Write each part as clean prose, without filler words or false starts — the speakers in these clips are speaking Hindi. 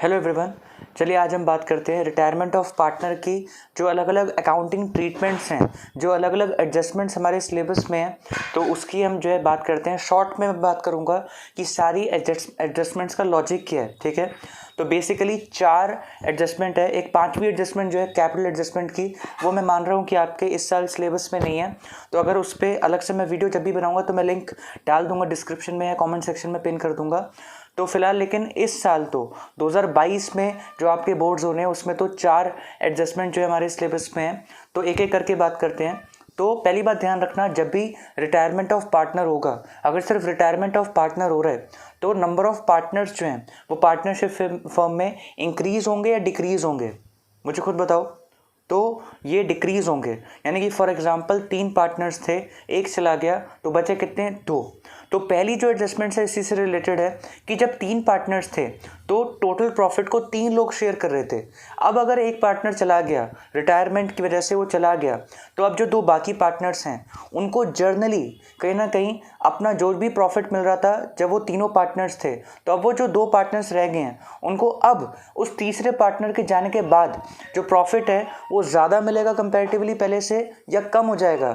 Hello everyone. चलिए आज हम बात करते हैं रिटायरमेंट ऑफ पार्टनर की जो अलग अलग अकाउंटिंग ट्रीटमेंट्स हैं, जो अलग अलग एडजस्टमेंट्स हमारे सिलेबस में हैं, तो उसकी हम जो है बात करते हैं। शॉर्ट में मैं बात करूंगा कि सारी एडजस्टमेंट्स का लॉजिक क्या है। ठीक है, तो बेसिकली 4 एडजस्टमेंट है। एक 5वीं एडजस्टमेंट जो है कैपिटल एडजस्टमेंट की, वो मैं मान रहा हूँ कि आपके इस साल सिलेबस में नहीं है। तो अगर उस पर अलग से मैं वीडियो जब भी बनाऊँगा तो मैं लिंक डाल दूँगा डिस्क्रिप्शन में या कॉमेंट सेक्शन में पिन कर दूँगा। तो फिलहाल लेकिन इस साल तो 2022 में जो आपके बोर्ड्स होने हैं उसमें तो 4 एडजस्टमेंट जो है हमारे सिलेबस में है। तो एक एक करके बात करते हैं। तो पहली बात ध्यान रखना, जब भी रिटायरमेंट ऑफ पार्टनर होगा, अगर सिर्फ रिटायरमेंट ऑफ पार्टनर हो रहा है तो नंबर ऑफ पार्टनर्स जो हैं वो पार्टनरशिप फर्म में इंक्रीज होंगे या डिक्रीज होंगे, मुझे खुद बताओ। तो ये डिक्रीज होंगे, यानी कि फॉर एग्जांपल 3 पार्टनर्स थे, एक चला गया तो बचे कितने, 2। तो पहली जो एडजस्टमेंट है इसी से रिलेटेड है कि जब 3 पार्टनर्स थे तो टोटल प्रॉफिट को 3 लोग शेयर कर रहे थे। अब अगर एक पार्टनर चला गया, रिटायरमेंट की वजह से वो चला गया, तो अब जो 2 बाकी पार्टनर्स हैं उनको जर्नली कहीं ना कहीं अपना जो भी प्रॉफिट मिल रहा था जब वो तीनों पार्टनर्स थे, तो अब वो जो 2 पार्टनर्स रह गए हैं उनको अब उस तीसरे पार्टनर के जाने के बाद जो प्रॉफिट है वो ज़्यादा मिलेगा कंपैरेटिवली पहले से, या कम हो जाएगा।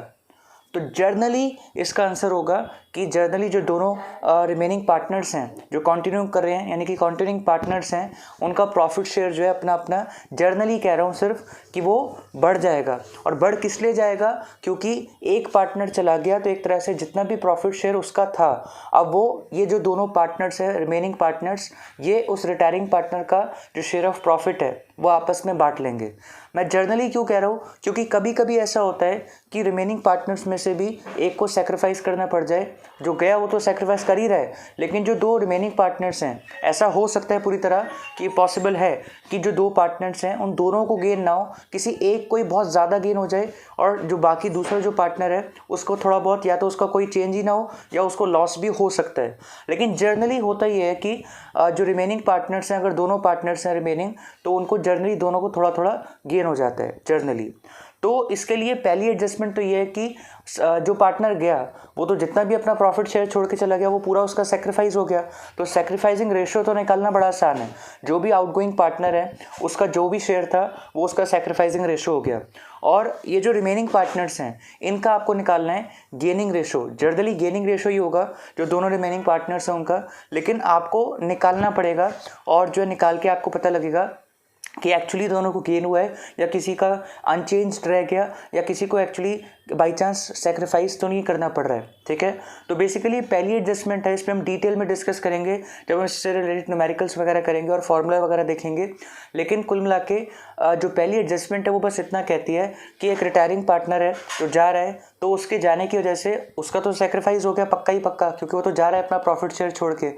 तो जर्नली इसका आंसर होगा कि जर्नली जो दोनों रिमेनिंग पार्टनर्स हैं जो कंटिन्यू कर रहे हैं, यानी कि कंटिन्यूइंग पार्टनर्स हैं, उनका प्रॉफिट शेयर जो है अपना अपना, जर्नली कह रहा हूँ सिर्फ, कि वो बढ़ जाएगा। और बढ़ किस लिए जाएगा, क्योंकि एक पार्टनर चला गया तो एक तरह से जितना भी प्रॉफिट शेयर उसका था, अब वो ये जो दोनों पार्टनर्स हैं रिमेनिंग पार्टनर्स, ये उस रिटायरिंग पार्टनर का जो शेयर ऑफ प्रॉफिट है वो आपस में बांट लेंगे। मैं जर्नली क्यों कह रहा हूँ, क्योंकि कभी कभी ऐसा होता है कि रिमेनिंग पार्टनर्स में से भी एक को सेक्रीफाइस करना पड़ जाए। जो गया वो तो सेक्रीफाइस कर ही रहा है, लेकिन जो 2 रिमेनिंग पार्टनर्स हैं, ऐसा हो सकता है पूरी तरह कि पॉसिबल है कि जो 2 पार्टनर्स हैं उन दोनों को गेन ना हो, किसी एक को ही बहुत ज़्यादा गेन हो जाए और जो बाकी दूसरा जो पार्टनर है उसको थोड़ा बहुत, या तो उसका कोई चेंज ही ना हो या उसको लॉस भी हो सकता है। लेकिन जर्नली होता ही है कि जो रिमेनिंग पार्टनर्स हैं, अगर दोनों पार्टनर्स हैं रिमेनिंग, तो उनको जर्नली दोनों को थोड़ा थोड़ा गेन हो जाता है जर्नली। तो इसके लिए पहली एडजस्टमेंट तो ये है कि जो पार्टनर गया वो तो जितना भी अपना प्रॉफिट शेयर छोड़ के चला गया वो पूरा उसका सेक्रीफाइस हो गया। तो सेक्रीफाइसिंग रेशियो तो निकालना बड़ा आसान है। जो भी आउटगोइंग पार्टनर है उसका जो भी शेयर था वो उसका सेक्रीफाइसिंग रेशियो हो गया। और ये जो रिमेनिंग पार्टनर्स हैं इनका आपको निकालना है gaining ratio. Generally gaining ratio ही होगा जो दोनों रिमेनिंग पार्टनर्स हैं उनका, लेकिन आपको निकालना पड़ेगा और जो है निकाल के आपको पता लगेगा कि एक्चुअली दोनों को गेन हुआ है या किसी का अनचेंज्ड रह गया या किसी को एक्चुअली बाई चांस सेक्रीफाइस तो नहीं करना पड़ रहा है। ठीक है, तो बेसिकली पहली एडजस्टमेंट है, इस पर हम डिटेल में डिस्कस करेंगे जब हम इससे रिलेटेड न्यूमेरिकल्स वगैरह करेंगे और फार्मूला वगैरह देखेंगे। लेकिन कुल मिला के जो पहली एडजस्टमेंट है वो बस इतना कहती है कि एक रिटायरिंग पार्टनर है जो जा रहा है, तो उसके जाने की वजह से उसका तो सेक्रीफाइस हो गया पक्का ही पक्का, क्योंकि वो तो जा रहा है अपना प्रॉफिट शेयर छोड़ के।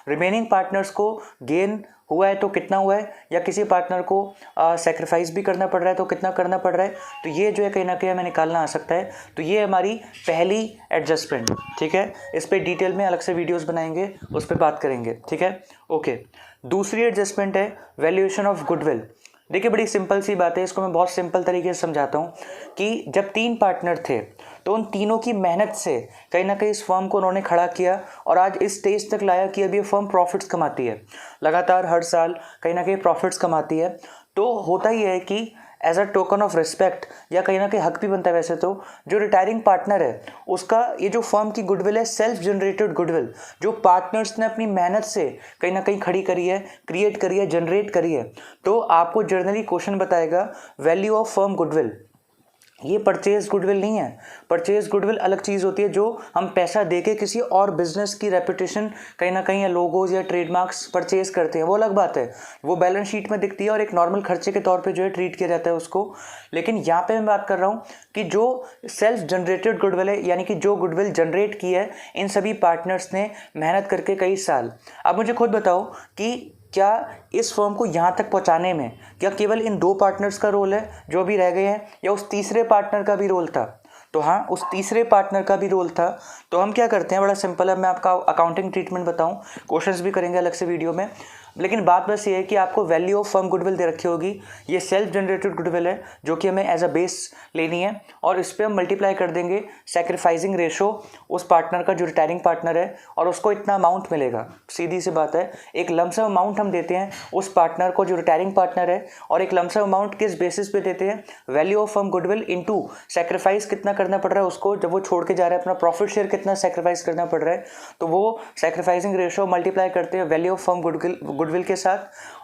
रिमेनिंग पार्टनर्स को गेन हुआ है तो कितना हुआ है, या किसी पार्टनर को सेक्रीफाइस भी करना पड़ रहा है तो कितना करना पड़ रहा है, तो ये जो है कहीं ना कहीं हमें निकालना आ सकता है। तो ये हमारी पहली एडजस्टमेंट। ठीक है, इस पर डिटेल में अलग से वीडियोस बनाएंगे, उस पर बात करेंगे। ठीक है, ओके। दूसरी एडजस्टमेंट है वैल्यूएशन ऑफ गुडविल। देखिए बड़ी सिंपल सी बात है, इसको मैं बहुत सिंपल तरीके से समझाता हूँ कि जब 3 पार्टनर थे तो उन तीनों की मेहनत से कहीं ना कहीं इस फर्म को उन्होंने खड़ा किया और आज इस स्टेज तक लाया कि अभी ये फर्म प्रॉफिट्स कमाती है, लगातार हर साल कहीं ना कहीं प्रॉफिट्स कमाती है। तो होता ही है कि as a token of respect या कहीं ना कहीं हक भी बनता है वैसे तो, जो रिटायरिंग पार्टनर है उसका ये जो फर्म की गुडविल है सेल्फ जनरेटेड गुडविल, जो पार्टनर्स ने अपनी मेहनत से कहीं ना कहीं खड़ी करी है, क्रिएट करी है, जनरेट करी है। तो आपको जर्नली क्वेश्चन बताएगा वैल्यू ऑफ फर्म गुडविल। ये परचेज गुडविल नहीं है। परचेज गुडविल अलग चीज़ होती है, जो हम पैसा देके किसी और बिजनेस की रेपुटेशन कहीं ना कहीं या लोगोज या ट्रेडमार्क्स परचेज करते हैं, वो अलग बात है, वो बैलेंस शीट में दिखती है और एक नॉर्मल खर्चे के तौर पे जो है ट्रीट किया जाता है उसको। लेकिन यहाँ पे मैं बात कर रहा हूँ कि जो सेल्फ जनरेटेड गुडविल है, यानी कि जो गुडविल जनरेट की है इन सभी पार्टनर्स ने मेहनत करके कई साल। अब मुझे खुद बताओ कि क्या इस फर्म को यहाँ तक पहुँचाने में क्या केवल इन 2 पार्टनर्स का रोल है जो भी रह गए हैं, या उस तीसरे पार्टनर का भी रोल था? तो हाँ, उस तीसरे पार्टनर का भी रोल था। तो हम क्या करते हैं, बड़ा सिंपल है, मैं आपका अकाउंटिंग ट्रीटमेंट बताऊँ, क्वेश्चंस भी करेंगे अलग से वीडियो में। लेकिन बात बस ये है कि आपको वैल्यू ऑफ फर्म गुडविल दे रखी होगी, ये सेल्फ जनरेटेड गुडविल है जो कि हमें एज अ बेस लेनी है, और इस पर हम मल्टीप्लाई कर देंगे सेक्रीफाइसिंग रेशो उस पार्टनर का जो रिटायरिंग पार्टनर है, और उसको इतना अमाउंट मिलेगा। सीधी सी बात है, एक लमसम अमाउंट हम देते हैं उस पार्टनर को जो रिटायरिंग पार्टनर है, और एक लमसम अमाउंट किस बेसिस पे देते हैं, value of firm goodwill into sacrifice कितना करना पड़ रहा है उसको, जब वो छोड़ के जा रहा है अपना प्रॉफिट शेयर कितना सेक्रीफाइस करना पड़ रहा है, तो वो सेक्रीफाइसिंग रेशो मल्टीप्लाई करते हैं वैल्यू ऑफ फर्म गुडविल के साथ,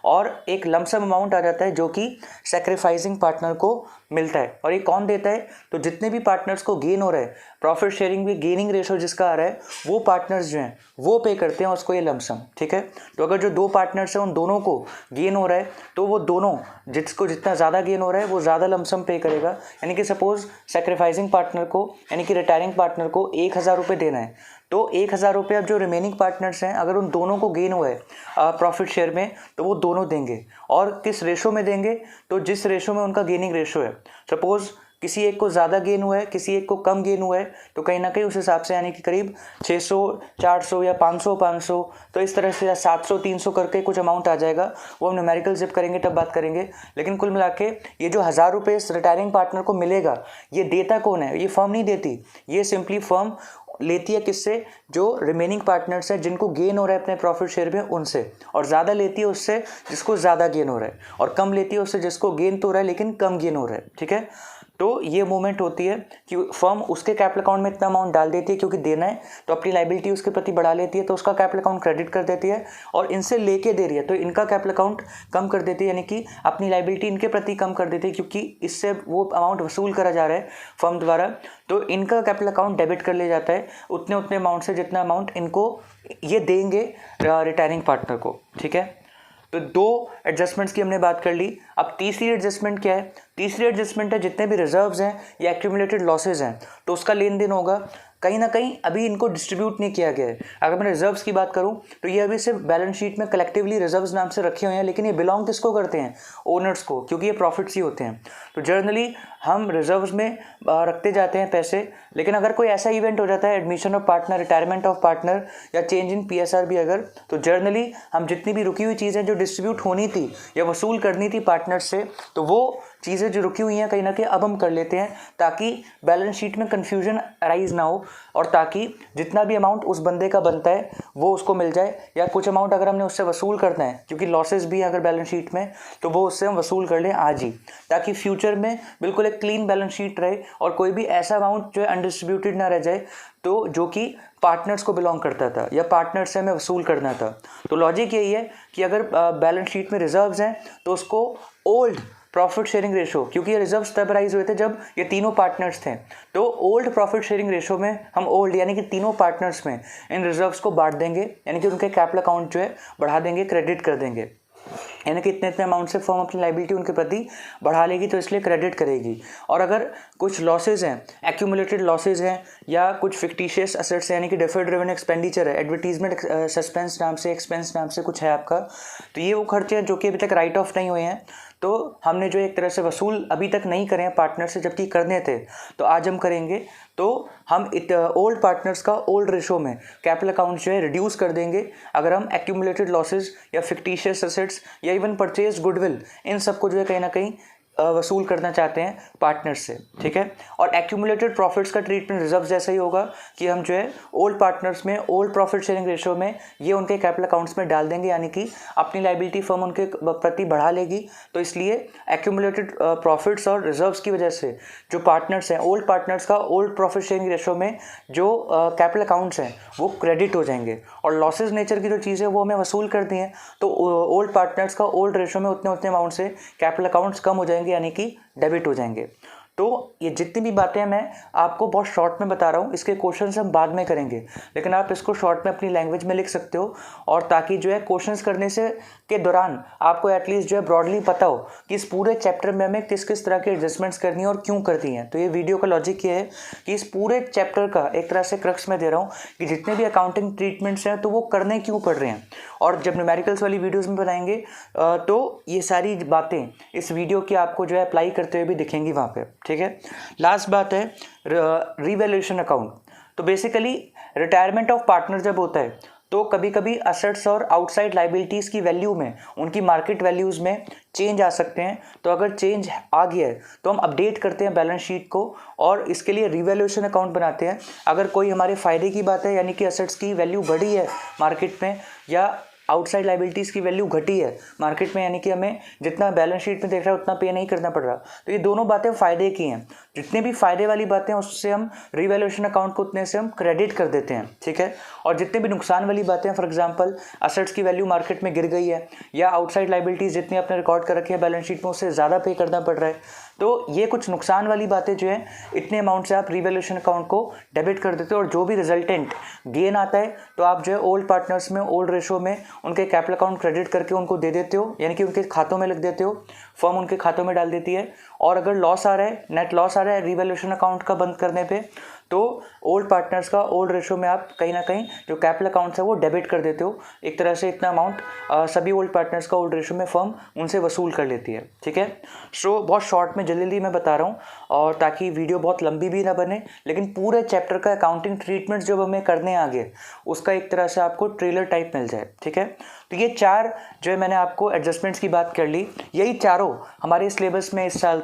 और एक लमसम अमाउंट आ जाता है जो कि सेक्रीफाइसिंग पार्टनर को मिलता है। और ये कौन देता है, तो जितने भी पार्टनर्स को गेन हो रहा है, प्रॉफिट शेयरिंग भी गेनिंग रेशो जिसका आ रहा है, वो पार्टनर्स जो हैं वो पे करते हैं उसको ये लमसम। ठीक है, तो अगर जो दो पार्टनर्स हैं उन दोनों को गेन हो रहा है, तो वो दोनों जिसको जितना ज़्यादा गेन हो रहा है वो ज़्यादा लमसम पे करेगा। यानी कि सपोज सेक्रीफाइसिंग पार्टनर को, यानी कि रिटायरिंग पार्टनर को 1000 रुपये देना है, तो 1000 रुपये अब जो रिमेनिंग पार्टनर्स हैं अगर उन दोनों को गेन हुआ है प्रॉफिट शेयर में, तो वो दोनों देंगे। और किस रेशो में देंगे, तो जिस रेशो में उनका गेनिंग रेशो है। सपोज किसी एक को ज़्यादा गेन हुआ है, किसी एक को कम गेन हुआ है, तो कहीं ना कहीं उस हिसाब से, यानी कि करीब 600 400 या 500 500, तो इस तरह से 700 300 करके कुछ अमाउंट आ जाएगा। वो हम न्यूमेरिकल जब करेंगे तब बात करेंगे। लेकिन कुल मिला के ये जो 1000 रुपये रिटायरिंग पार्टनर को मिलेगा, ये देता कौन है, ये फर्म नहीं देती, ये सिंपली फर्म लेती है किससे, जो रिमेनिंग पार्टनर्स हैं जिनको गेन हो रहा है अपने प्रॉफिट शेयर में उनसे, और ज़्यादा लेती है उससे जिसको ज़्यादा गेन हो रहा है, और कम लेती है उससे जिसको गेन तो हो रहा है लेकिन कम गेन हो रहा है। ठीक है, तो ये मूवमेंट होती है कि फर्म उसके कैपिटल अकाउंट में इतना अमाउंट डाल देती है क्योंकि देना है, तो अपनी लाइबिलिटी उसके प्रति बढ़ा लेती है, तो उसका कैपिटल अकाउंट क्रेडिट कर देती है, और इनसे लेके दे रही है तो इनका कैपिटल अकाउंट कम कर देती है, यानी कि अपनी लाइबिलिटी इनके प्रति कम कर देती है, क्योंकि इससे वो अमाउंट वसूल करा जा रहा है फर्म द्वारा, तो इनका कैपिटल अकाउंट डेबिट कर लिया जाता है उतने अमाउंट से जितना अमाउंट इनको ये देंगे रिटायरिंग पार्टनर को। ठीक है, तो दो एडजस्टमेंट्स की हमने बात कर ली। अब तीसरी एडजस्टमेंट क्या है, तीसरी एडजस्टमेंट है जितने भी रिजर्व्स हैं या एक्यूमुलेटेड लॉसेज हैं, तो उसका लेन देन होगा। कहीं ना कहीं अभी इनको डिस्ट्रीब्यूट नहीं किया गया है। अगर मैं रिजर्व्स की बात करूं तो ये अभी सिर्फ बैलेंस शीट में कलेक्टिवली रिजर्व्स नाम से रखे हुए हैं, लेकिन ये बिलोंग किसको करते हैं, ओनर्स को, क्योंकि ये प्रॉफिट्स ही होते हैं। तो जर्नली हम रिजर्व्स में रखते जाते हैं पैसे, लेकिन अगर कोई ऐसा इवेंट हो जाता है, admission of partner, retirement of partner या चेंज इन PSR भी अगर, तो जर्नली हम जितनी भी रुकी हुई चीज़ें जो डिस्ट्रीब्यूट होनी थी या वसूल करनी थी पार्टनर्स से, तो वो चीज़ें जो रुकी हुई हैं कहीं ना कहीं अब हम कर लेते हैं, ताकि बैलेंस शीट में कन्फ्यूजन अराइज ना हो, और ताकि जितना भी अमाउंट उस बंदे का बनता है वो उसको मिल जाए, या कुछ अमाउंट अगर हमने उससे वसूल करना है क्योंकि लॉसेस भी हैं अगर बैलेंस शीट में, तो वो उससे हम वसूल कर लें आज ही, ताकि फ्यूचर में बिल्कुल एक क्लीन बैलेंस शीट रहे और कोई भी ऐसा अमाउंट जो है अनडिस्ट्रीब्यूटेड ना रह जाए, तो जो कि पार्टनर्स को बिलोंग करता था या पार्टनर से हमें वसूल करना था। तो लॉजिक यही है कि अगर बैलेंस शीट में रिजर्व्स हैं तो उसको ओल्ड प्रॉफिट शेयरिंग रेशो, क्योंकि ये रिजर्व्स तब राइज हुए थे जब ये तीनों पार्टनर्स थे, तो ओल्ड प्रॉफिट शेयरिंग रेशो में हम ओल्ड यानी कि तीनों पार्टनर्स में इन रिजर्व्स को बांट देंगे, यानी कि उनके कैपिटल अकाउंट जो है बढ़ा देंगे, क्रेडिट कर देंगे, यानी कि इतने अमाउंट से फर्म अपनी लाइबिलिटी उनके प्रति बढ़ा लेगी, तो इसलिए क्रेडिट करेगी। और अगर कुछ लॉसेज हैं, एक्यूमुलेटेड लॉसेज हैं, या कुछ फिक्टिशियस एसेट्स यानी कि डिफर्ड रेवेन्यू एक्सपेंडिचर है, एडवर्टीजमेंट सस्पेंस नाम से, एक्सपेंस नाम से कुछ है आपका, तो ये वो खर्चे हैं जो कि अभी तक राइट ऑफ नहीं हुए हैं, तो हमने जो एक तरह से वसूल अभी तक नहीं करे हैं पार्टनर से, जबकि करने थे, तो आज हम करेंगे। तो हम ओल्ड पार्टनर्स का ओल्ड रेशो में कैपिटल अकाउंट जो है रिड्यूस कर देंगे अगर हम एक्यूमुलेटेड लॉसेज या फिक्टिशियस एसेट्स या इवन परचेज गुडविल, इन सबको जो है कहीं ना कहीं वसूल करना चाहते हैं पार्टनर से। ठीक है, और एक्यूमुलेटेड प्रॉफिट्स का ट्रीटमेंट रिजर्व जैसा ही होगा कि हम जो है ओल्ड पार्टनर्स में ओल्ड प्रॉफिट शेयरिंग रेशो में ये उनके कैपिटल अकाउंट्स में डाल देंगे, यानी कि अपनी लाइबिलिटी फर्म उनके प्रति बढ़ा लेगी। तो इसलिए एक्यूमुलेटेड प्रॉफिट्स और रिजर्व्स की वजह से जो पार्टनर्स हैं, ओल्ड पार्टनर्स का ओल्ड प्रॉफिट शेयरिंग रेशो में जो कैपिटल अकाउंट्स हैं वो क्रेडिट हो जाएंगे, और लॉसेज नेचर की जो चीज़ है वो हमें वसूल करती हैं, तो ओल्ड पार्टनर्स का ओल्ड रेशो में उतने अमाउंट से कैपिटल अकाउंट्स कम हो जाएंगे, यानी कि डेबिट हो जाएंगे। तो ये जितनी भी बातें मैं आपको बहुत शॉर्ट में बता रहा हूँ, इसके क्वेश्चंस हम बाद में करेंगे, लेकिन आप इसको शॉर्ट में अपनी लैंग्वेज में लिख सकते हो, और ताकि जो है क्वेश्चंस करने से के दौरान आपको एटलीस्ट जो है ब्रॉडली पता हो कि इस पूरे चैप्टर में हमें किस किस तरह के एडजस्टमेंट्स करनी है और क्यों करती हैं। तो ये वीडियो का लॉजिक ये है कि इस पूरे चैप्टर का एक तरह से क्रक्स में दे रहा हूँ कि जितने भी अकाउंटिंग ट्रीटमेंट्स हैं तो वो करने क्यों पड़ रहे हैं, और जब न्यूमेरिकल्स वाली वीडियोज़ में बनाएंगे तो ये सारी बातें इस वीडियो की आपको जो है अप्लाई करते हुए भी दिखेंगी वहाँ पे। ठीक है, लास्ट बात है रिवैल्यूएशन अकाउंट। तो बेसिकली रिटायरमेंट ऑफ पार्टनर जब होता है तो कभी कभी असेट्स और आउटसाइड लाइबिलिटीज़ की वैल्यू में, उनकी मार्केट वैल्यूज़ में चेंज आ सकते हैं। तो अगर चेंज आ गया है तो हम अपडेट करते हैं बैलेंस शीट को और इसके लिए रिवैल्यूएशन अकाउंट बनाते हैं। अगर कोई हमारे फ़ायदे की बात है, यानी कि असेट्स की वैल्यू बढ़ी है मार्केट में या आउटसाइड लाइबिलिटीज़ की वैल्यू घटी है मार्केट में, यानी कि हमें जितना बैलेंस शीट में देख रहा है उतना पे नहीं करना पड़ रहा, तो ये दोनों बातें फ़ायदे की हैं। जितने भी फ़ायदे वाली बातें हैं उससे हम रिवैल्यूएशन अकाउंट को उतने से हम क्रेडिट कर देते हैं, ठीक है। और जितने भी नुकसान वाली बातें हैं, फॉर एग्जांपल असेट्स की वैल्यू मार्केट में गिर गई है या आउटसाइड लाइबिलिटीज़ जितनी आपने रिकॉर्ड कर रखी है बैलेंस शीट में उससे ज़्यादा पे करना पड़ रहा है, तो ये कुछ नुकसान वाली बातें जो है इतने अमाउंट से आप रिवैल्यूएशन अकाउंट को डेबिट कर देते हो। और जो भी रिजल्टेंट गेन आता है तो आप जो है ओल्ड पार्टनर्स में, ओल्ड रेशो में उनके कैपिटल अकाउंट क्रेडिट करके उनको दे देते हो, यानी कि उनके खातों में लिख देते हो, फर्म उनके खातों में डाल देती है। और अगर लॉस आ रहा है, नेट लॉस आ रहा है रिवैल्यूएशन अकाउंट का बंद करने पे, तो ओल्ड पार्टनर्स का ओल्ड रेशो में आप कहीं ना कहीं जो कैपिटल अकाउंट्स है वो डेबिट कर देते हो। एक तरह से इतना अमाउंट सभी ओल्ड पार्टनर्स का ओल्ड रेशो में फर्म उनसे वसूल कर लेती है, ठीक है। सो बहुत शॉर्ट में जल्दी मैं बता रहा हूँ, और ताकि वीडियो बहुत लंबी भी ना बने, लेकिन पूरे चैप्टर का अकाउंटिंग ट्रीटमेंट जो हमें करने आगे उसका एक तरह से आपको ट्रेलर टाइप मिल जाए, ठीक है। तो ये 4 जो है मैंने आपको एडजस्टमेंट्स की बात कर ली, यही चारों हमारे सिलेबस में इस साल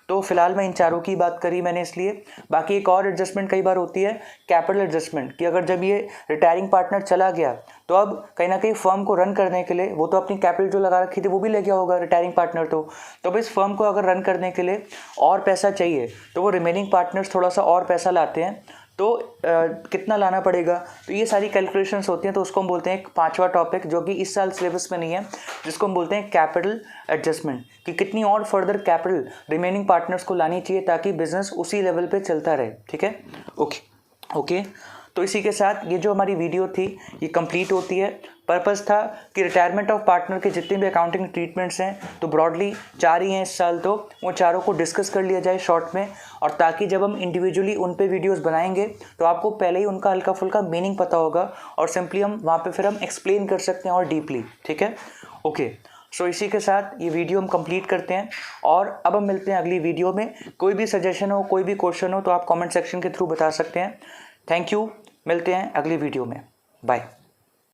तो फिलहाल मैं इन चारों की बात करी मैंने इसलिए। बाकी एक और एडजस्टमेंट कई बार होती है कैपिटल एडजस्टमेंट, कि अगर जब ये रिटायरिंग पार्टनर चला गया तो अब कहीं ना कहीं फर्म को रन करने के लिए वो तो अपनी कैपिटल जो लगा रखी थी वो भी ले गया होगा रिटायरिंग पार्टनर, तो अब इस फर्म को अगर रन करने के लिए और पैसा चाहिए तो वो रिमेनिंग पार्टनर्स थोड़ा सा और पैसा लाते हैं। तो कितना लाना पड़ेगा, तो ये सारी कैलकुलेशंस होती हैं। तो उसको हम बोलते हैं एक 5वां टॉपिक जो कि इस साल सिलेबस में नहीं है, जिसको हम बोलते हैं कैपिटल एडजस्टमेंट, कि कितनी और फर्दर कैपिटल रिमेनिंग पार्टनर्स को लानी चाहिए ताकि बिजनेस उसी लेवल पे चलता रहे, ठीक है। ओके। तो इसी के साथ ये जो हमारी वीडियो थी ये कंप्लीट होती है। पर्पस था कि रिटायरमेंट ऑफ पार्टनर के जितने भी अकाउंटिंग ट्रीटमेंट्स हैं, तो ब्रॉडली 4 ही हैं इस साल, तो वो चारों को डिस्कस कर लिया जाए शॉर्ट में, और ताकि जब हम इंडिविजुअली उन पे वीडियोस बनाएंगे तो आपको पहले ही उनका हल्का फुल्का मीनिंग पता होगा और सिंपली हम वहाँ पे फिर हम एक्सप्लेन कर सकते हैं और डीपली, ठीक है। ओके, सो इसी के साथ ये वीडियो हम कंप्लीट करते हैं, और अब हम मिलते हैं अगली वीडियो में। कोई भी सजेशन हो, कोई भी क्वेश्चन हो तो आप कमेंट सेक्शन के थ्रू बता सकते हैं। थैंक यू, मिलते हैं अगली वीडियो में, बाय।